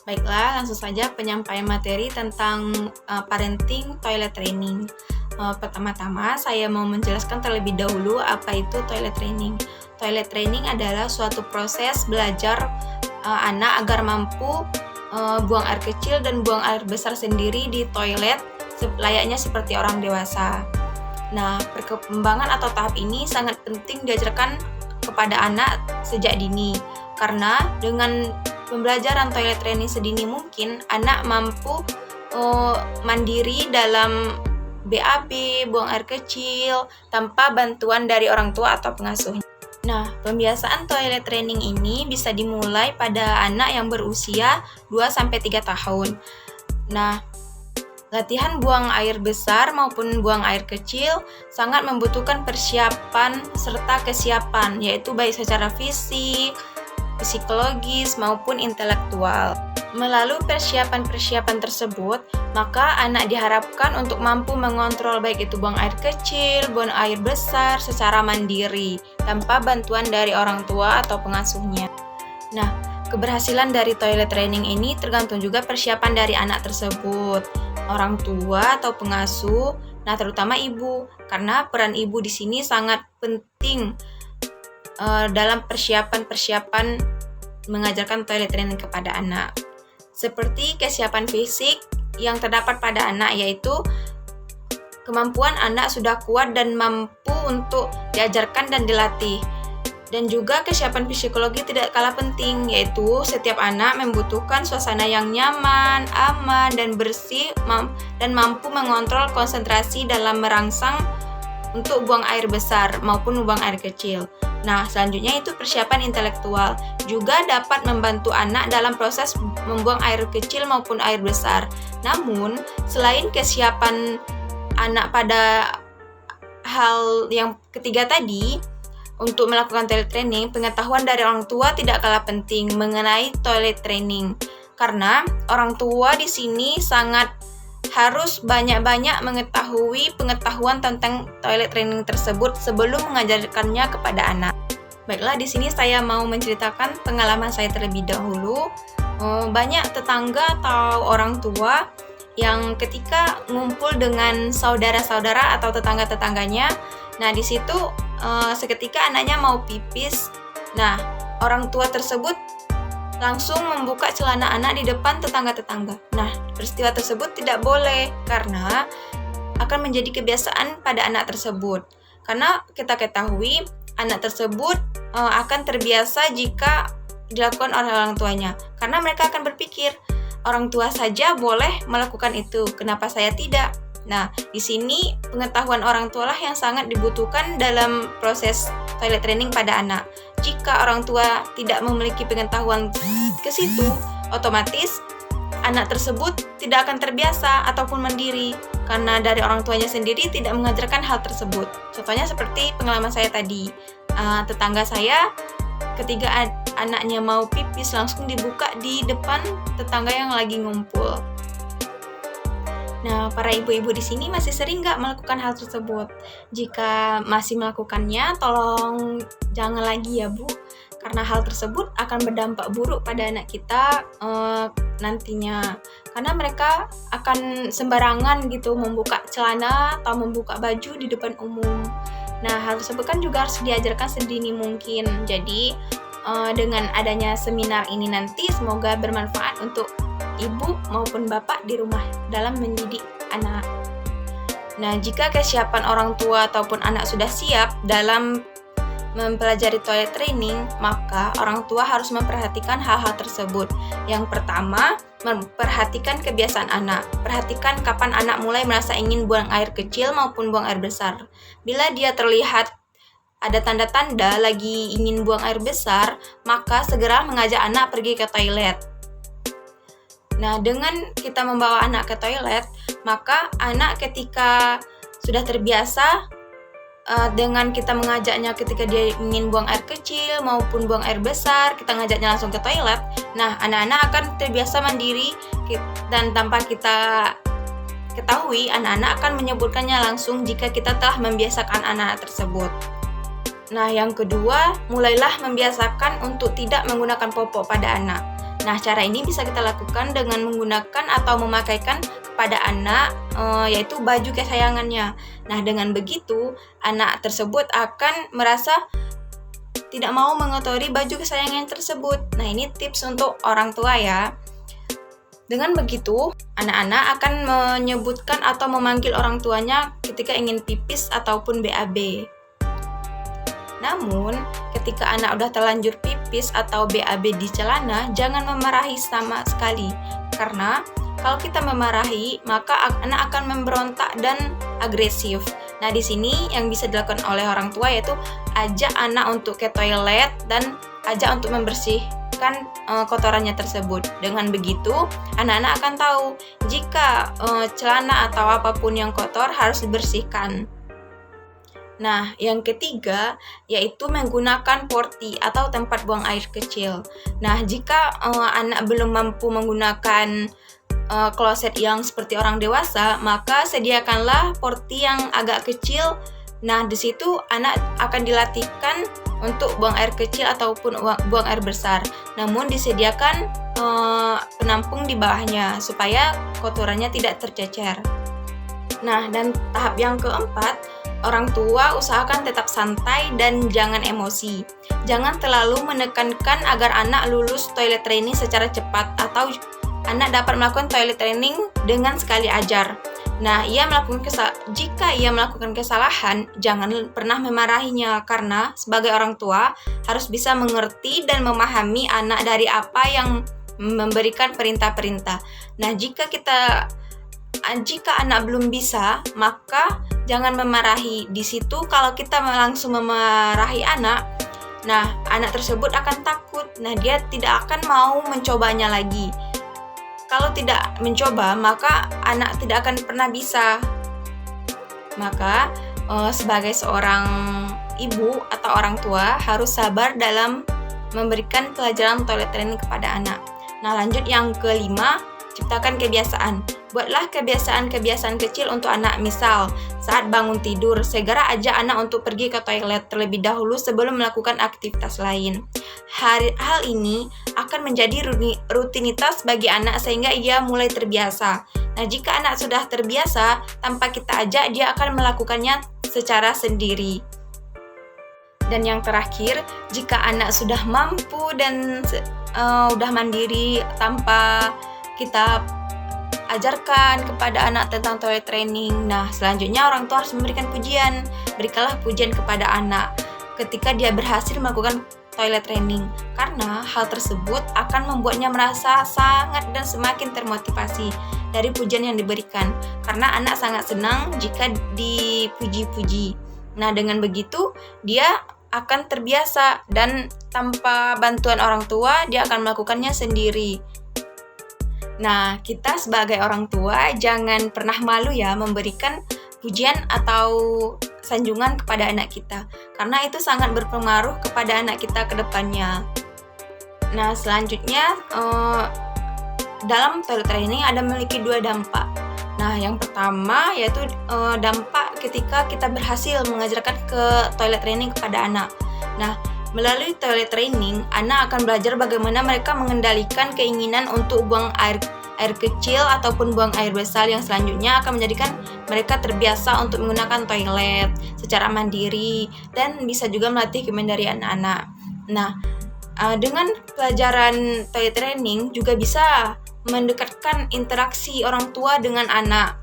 Baiklah, langsung saja penyampaian materi tentang parenting toilet training. Pertama-tama, saya mau menjelaskan terlebih dahulu apa itu toilet training. Toilet training adalah suatu proses belajar anak agar mampu buang air kecil dan buang air besar sendiri di toilet layaknya seperti orang dewasa. Nah, perkembangan atau tahap ini sangat penting diajarkan kepada anak sejak dini, karena dengan pembelajaran toilet training sedini mungkin, anak mampu mandiri dalam BAB, buang air kecil, tanpa bantuan dari orang tua atau pengasuhnya. Nah, pembiasaan toilet training ini bisa dimulai pada anak yang berusia 2-3 tahun. Nah, latihan buang air besar maupun buang air kecil sangat membutuhkan persiapan serta kesiapan, yaitu baik secara fisik, psikologis, maupun intelektual. Melalui persiapan-persiapan tersebut, maka anak diharapkan untuk mampu mengontrol baik itu buang air kecil, buang air besar secara mandiri, tanpa bantuan dari orang tua atau pengasuhnya. Nah, keberhasilan dari toilet training ini tergantung juga persiapan dari anak tersebut, orang tua atau pengasuh, nah terutama ibu, karena peran ibu di sini sangat penting dalam persiapan mengajarkan toilet training kepada anak. Seperti kesiapan fisik yang terdapat pada anak, yaitu kemampuan anak sudah kuat dan mampu untuk diajarkan dan dilatih. Dan juga kesiapan psikologi tidak kalah penting, yaitu setiap anak membutuhkan suasana yang nyaman, aman, dan bersih, dan mampu mengontrol konsentrasi dalam merangsang untuk buang air besar maupun buang air kecil. Nah, selanjutnya itu persiapan intelektual. Juga dapat membantu anak dalam proses membuang air kecil maupun air besar. Namun, selain kesiapan anak pada hal yang ketiga tadi, untuk melakukan toilet training, pengetahuan dari orang tua tidak kalah penting mengenai toilet training. Karena orang tua di sini sangat harus banyak-banyak mengetahui pengetahuan tentang toilet training tersebut sebelum mengajarkannya kepada anak. Baiklah, di sini saya mau menceritakan pengalaman saya terlebih dahulu. Banyak tetangga atau orang tua yang ketika ngumpul dengan saudara-saudara atau tetangga-tetangganya, nah di situ seketika anaknya mau pipis, nah orang tua tersebut langsung membuka celana anak di depan tetangga-tetangga. Nah, peristiwa tersebut tidak boleh karena akan menjadi kebiasaan pada anak tersebut. Karena kita ketahui anak tersebut akan terbiasa jika dilakukan oleh orang tuanya. Karena mereka akan berpikir, orang tua saja boleh melakukan itu, kenapa saya tidak? Nah, di sini pengetahuan orang tua lah yang sangat dibutuhkan dalam proses toilet training pada anak. Jika orang tua tidak memiliki pengetahuan ke situ, otomatis anak tersebut tidak akan terbiasa ataupun mandiri karena dari orang tuanya sendiri tidak mengajarkan hal tersebut. Contohnya seperti pengalaman saya tadi, tetangga saya ketika anaknya mau pipis langsung dibuka di depan tetangga yang lagi ngumpul. Nah, para ibu-ibu di sini masih sering nggak melakukan hal tersebut? Jika masih melakukannya, tolong jangan lagi ya Bu, karena hal tersebut akan berdampak buruk pada anak kita nantinya. Karena mereka akan sembarangan gitu membuka celana atau membuka baju di depan umum. Nah, hal tersebut kan juga harus diajarkan sedini mungkin. Jadi, dengan adanya seminar ini nanti semoga bermanfaat untuk ibu maupun bapak di rumah dalam mendidik anak. Nah, jika kesiapan orang tua ataupun anak sudah siap dalam mempelajari toilet training, maka orang tua harus memperhatikan hal-hal tersebut. Yang pertama, memperhatikan kebiasaan anak. Perhatikan kapan anak mulai merasa ingin buang air kecil maupun buang air besar. Bila dia terlihat ada tanda-tanda lagi ingin buang air besar, maka segera mengajak anak pergi ke toilet. Nah, dengan kita membawa anak ke toilet, maka anak ketika sudah terbiasa dengan kita mengajaknya ketika dia ingin buang air kecil maupun buang air besar, kita ngajaknya langsung ke toilet. Nah, anak-anak akan terbiasa mandiri dan tanpa kita ketahui, anak-anak akan menyebutkannya langsung jika kita telah membiasakan anak-anak tersebut. Nah, yang kedua, mulailah membiasakan untuk tidak menggunakan popok pada anak. Nah, cara ini bisa kita lakukan dengan menggunakan atau memakaikan kepada anak, yaitu baju kesayangannya. Nah, dengan begitu, anak tersebut akan merasa tidak mau mengotori baju kesayangan tersebut. Nah, ini tips untuk orang tua ya. Dengan begitu, anak-anak akan menyebutkan atau memanggil orang tuanya ketika ingin pipis ataupun BAB. Namun, ketika anak udah terlanjur pipis atau BAB di celana, jangan memarahi sama sekali. Karena kalau kita memarahi, maka anak akan memberontak dan agresif. Nah, di sini yang bisa dilakukan oleh orang tua yaitu ajak anak untuk ke toilet dan ajak untuk membersihkan kotorannya tersebut. Dengan begitu, anak-anak akan tahu jika celana atau apapun yang kotor harus dibersihkan. Nah, yang ketiga yaitu menggunakan porti atau tempat buang air kecil. Nah, jika anak belum mampu menggunakan kloset yang seperti orang dewasa, maka sediakanlah porti yang agak kecil. Nah, di situ anak akan dilatihkan untuk buang air kecil ataupun buang air besar. Namun disediakan penampung di bawahnya supaya kotorannya tidak tercecer. Nah, dan tahap yang keempat, orang tua usahakan tetap santai dan jangan emosi. Jangan terlalu menekankan agar anak lulus toilet training secara cepat atau anak dapat melakukan toilet training dengan sekali ajar. Nah, jika ia melakukan kesalahan, jangan pernah memarahinya karena sebagai orang tua harus bisa mengerti dan memahami anak dari apa yang memberikan perintah-perintah. Nah, jika anak belum bisa, maka jangan memarahi. Di situ kalau kita langsung memarahi anak, nah anak tersebut akan takut. Nah, dia tidak akan mau mencobanya lagi. Kalau tidak mencoba, maka anak tidak akan pernah bisa. Maka sebagai seorang ibu atau orang tua harus sabar dalam memberikan pelajaran toilet training kepada anak. Nah, lanjut yang kelima, ciptakan kebiasaan. Buatlah kebiasaan-kebiasaan kecil untuk anak. Misal, saat bangun tidur, segera ajak anak untuk pergi ke toilet terlebih dahulu sebelum melakukan aktivitas lain. Hal ini akan menjadi rutinitas bagi anak sehingga ia mulai terbiasa. Nah, jika anak sudah terbiasa, tanpa kita ajak, dia akan melakukannya secara sendiri. Dan yang terakhir, jika anak sudah mampu dan sudah mandiri tanpa kita ajarkan kepada anak tentang toilet training. Nah, selanjutnya orang tua harus memberikan pujian. Berikanlah pujian kepada anak ketika dia berhasil melakukan toilet training, karena hal tersebut akan membuatnya merasa sangat dan semakin termotivasi dari pujian yang diberikan, karena anak sangat senang jika dipuji-puji. Nah, dengan begitu dia akan terbiasa dan tanpa bantuan orang tua dia akan melakukannya sendiri. Nah, kita sebagai orang tua jangan pernah malu ya memberikan pujian atau sanjungan kepada anak kita, karena itu sangat berpengaruh kepada anak kita ke depannya. Nah, selanjutnya dalam toilet training ada memiliki 2 dampak. Nah, yang pertama yaitu dampak ketika kita berhasil mengajarkan ke toilet training kepada anak. Nah, melalui toilet training, anak akan belajar bagaimana mereka mengendalikan keinginan untuk buang air kecil ataupun buang air besar yang selanjutnya akan menjadikan mereka terbiasa untuk menggunakan toilet secara mandiri dan bisa juga melatih kemandirian anak. Nah, dengan pelajaran toilet training juga bisa mendekatkan interaksi orang tua dengan anak.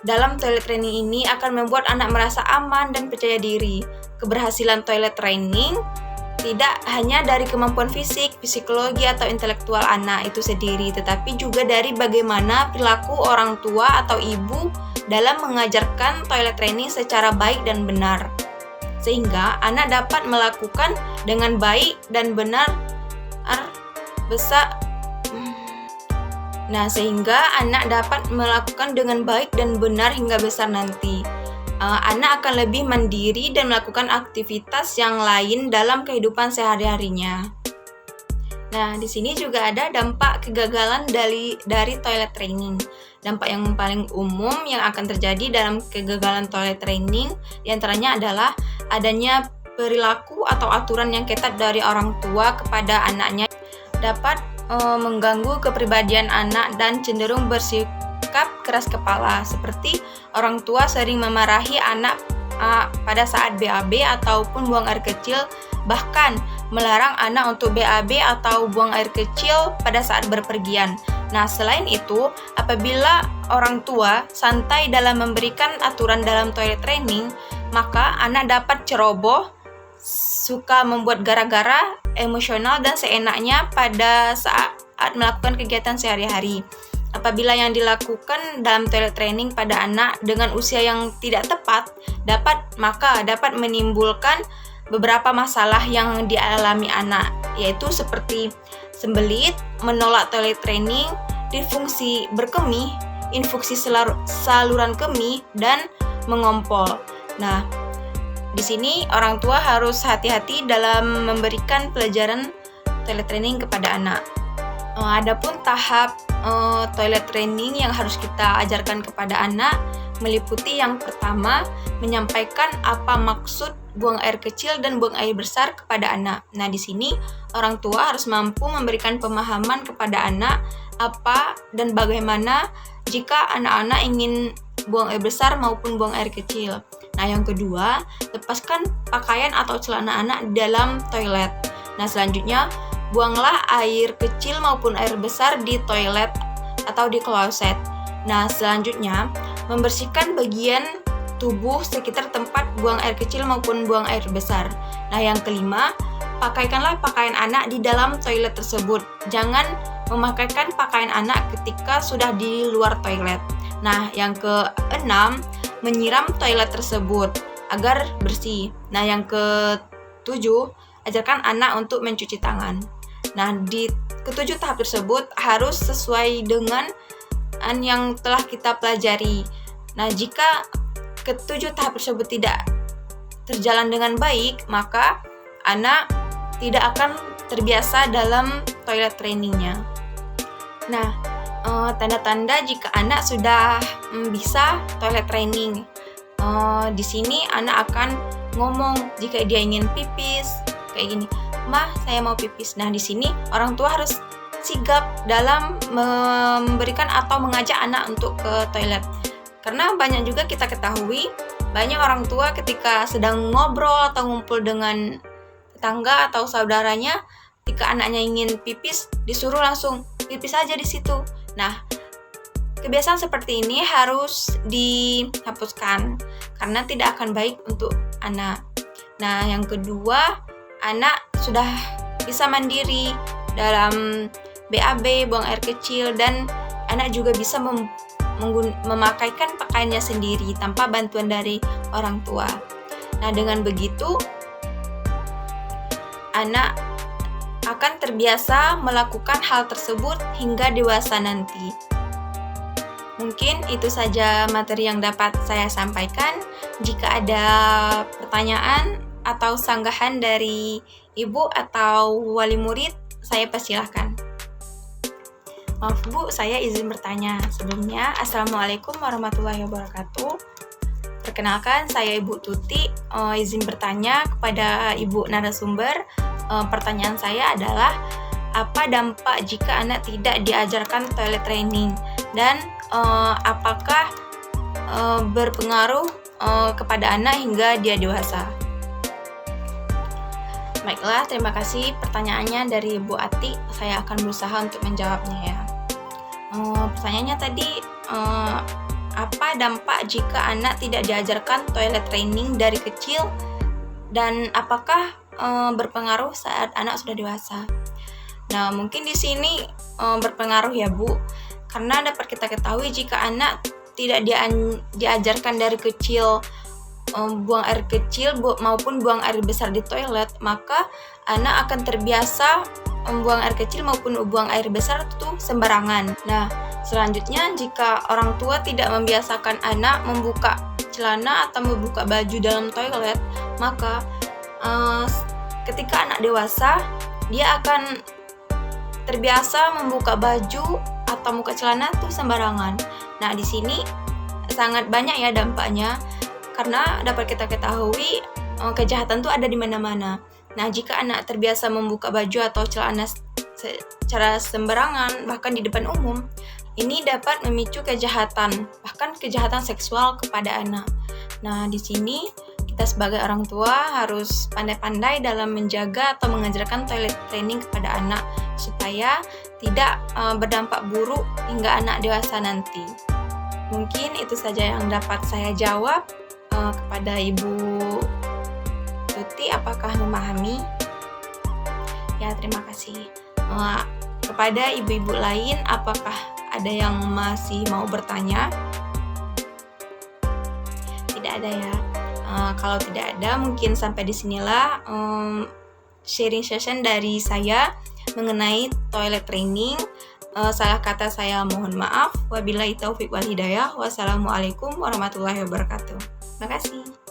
Dalam toilet training ini akan membuat anak merasa aman dan percaya diri. Keberhasilan toilet training tidak hanya dari kemampuan fisik, psikologi, atau intelektual anak itu sendiri, tetapi juga dari bagaimana perilaku orang tua atau ibu dalam mengajarkan toilet training secara baik dan benar. Sehingga anak dapat melakukan dengan baik dan benar sehingga anak dapat melakukan dengan baik dan benar hingga besar nanti. Anak akan lebih mandiri dan melakukan aktivitas yang lain dalam kehidupan sehari-harinya. Nah, di sini juga ada dampak kegagalan dari toilet training. Dampak yang paling umum yang akan terjadi dalam kegagalan toilet training diantaranya adalah adanya perilaku atau aturan yang ketat dari orang tua kepada anaknya dapat mengganggu kepribadian anak dan cenderung bersikap keras kepala, seperti orang tua sering memarahi anak pada saat BAB ataupun buang air kecil, bahkan melarang anak untuk BAB atau buang air kecil pada saat berpergian. Nah, selain itu, apabila orang tua santai dalam memberikan aturan dalam toilet training, maka anak dapat ceroboh, suka membuat gara-gara, emosional, dan seenaknya pada saat melakukan kegiatan sehari-hari. Apabila yang dilakukan dalam toilet training pada anak dengan usia yang tidak tepat, dapat menimbulkan beberapa masalah yang dialami anak, yaitu seperti sembelit, menolak toilet training, disfungsi berkemih, infeksi saluran kemih, dan mengompol. Nah, di sini orang tua harus hati-hati dalam memberikan pelajaran toilet training kepada anak. Adapun tahap toilet training yang harus kita ajarkan kepada anak meliputi yang pertama, menyampaikan apa maksud buang air kecil dan buang air besar kepada anak. Nah, di sini orang tua harus mampu memberikan pemahaman kepada anak apa dan bagaimana jika anak-anak ingin buang air besar maupun buang air kecil. Nah, yang kedua, lepaskan pakaian atau celana anak dalam toilet. Nah, selanjutnya, buanglah air kecil maupun air besar di toilet atau di kloset. Nah, selanjutnya, membersihkan bagian tubuh sekitar tempat buang air kecil maupun buang air besar. Nah, yang kelima, pakaikanlah pakaian anak di dalam toilet tersebut. Jangan memakaikan pakaian anak ketika sudah di luar toilet. Nah, yang keenam, menyiram toilet tersebut agar bersih. Nah, yang ketujuh, ajarkan anak untuk mencuci tangan. Nah, di ketujuh tahap tersebut harus sesuai dengan yang telah kita pelajari. Nah, jika ketujuh tahap tersebut tidak terjalan dengan baik, maka anak tidak akan terbiasa dalam toilet trainingnya. Nah, tanda-tanda jika anak sudah bisa toilet training. Di sini anak akan ngomong jika dia ingin pipis, kayak gini, "Mah, saya mau pipis." Nah, di sini orang tua harus sigap dalam memberikan atau mengajak anak untuk ke toilet. Karena banyak juga kita ketahui, banyak orang tua ketika sedang ngobrol atau ngumpul dengan tetangga atau saudaranya, ketika anaknya ingin pipis, disuruh langsung pipis aja di situ. Nah, kebiasaan seperti ini harus dihapuskan karena tidak akan baik untuk anak. Nah, yang kedua, anak sudah bisa mandiri dalam BAB, buang air kecil, dan anak juga bisa memakaikan pakaiannya sendiri tanpa bantuan dari orang tua. Nah, dengan begitu, anak akan terbiasa melakukan hal tersebut hingga dewasa nanti. Mungkin itu saja materi yang dapat saya sampaikan. Jika ada pertanyaan atau sanggahan dari ibu atau wali murid, saya persilahkan. Maaf Bu, saya izin bertanya. Sebelumnya, Assalamualaikum warahmatullahi wabarakatuh. Perkenalkan, saya Ibu Tuti. Izin bertanya kepada Ibu narasumber. Pertanyaan saya adalah, apa dampak jika anak tidak diajarkan toilet training? Dan apakah berpengaruh kepada anak hingga dia dewasa? Baiklah, terima kasih pertanyaannya dari Bu Ati. Saya akan berusaha untuk menjawabnya ya. Pertanyaannya tadi, apa dampak jika anak tidak diajarkan toilet training dari kecil dan apakah berpengaruh saat anak sudah dewasa? Nah, mungkin di sini berpengaruh ya Bu, karena dapat kita ketahui jika anak tidak diajarkan dari kecil buang air kecil maupun buang air besar di toilet, maka anak akan terbiasa buang air kecil maupun buang air besar itu sembarangan. Nah, selanjutnya jika orang tua tidak membiasakan anak membuka celana atau membuka baju dalam toilet, maka ketika anak dewasa, dia akan terbiasa membuka baju atau membuka celana itu sembarangan. Nah, di sini sangat banyak ya dampaknya, karena dapat kita ketahui kejahatan itu ada di mana-mana. Nah, jika anak terbiasa membuka baju atau celana secara sembarangan, bahkan di depan umum, ini dapat memicu kejahatan, bahkan kejahatan seksual kepada anak. Nah, di sini kita sebagai orang tua harus pandai-pandai dalam menjaga atau mengajarkan toilet training kepada anak supaya tidak berdampak buruk hingga anak dewasa nanti. Mungkin itu saja yang dapat saya jawab kepada Ibu Tuti. Apakah memahami? Ya, terima kasih. Kepada ibu-ibu lain, apakah ada yang masih mau bertanya? Tidak ada ya. Kalau tidak ada, mungkin sampai di sinilah sharing session dari saya mengenai toilet training. Salah kata saya mohon maaf. Wabillahi taufiq wal hidayah. Wassalamualaikum warahmatullahi wabarakatuh. Terima kasih.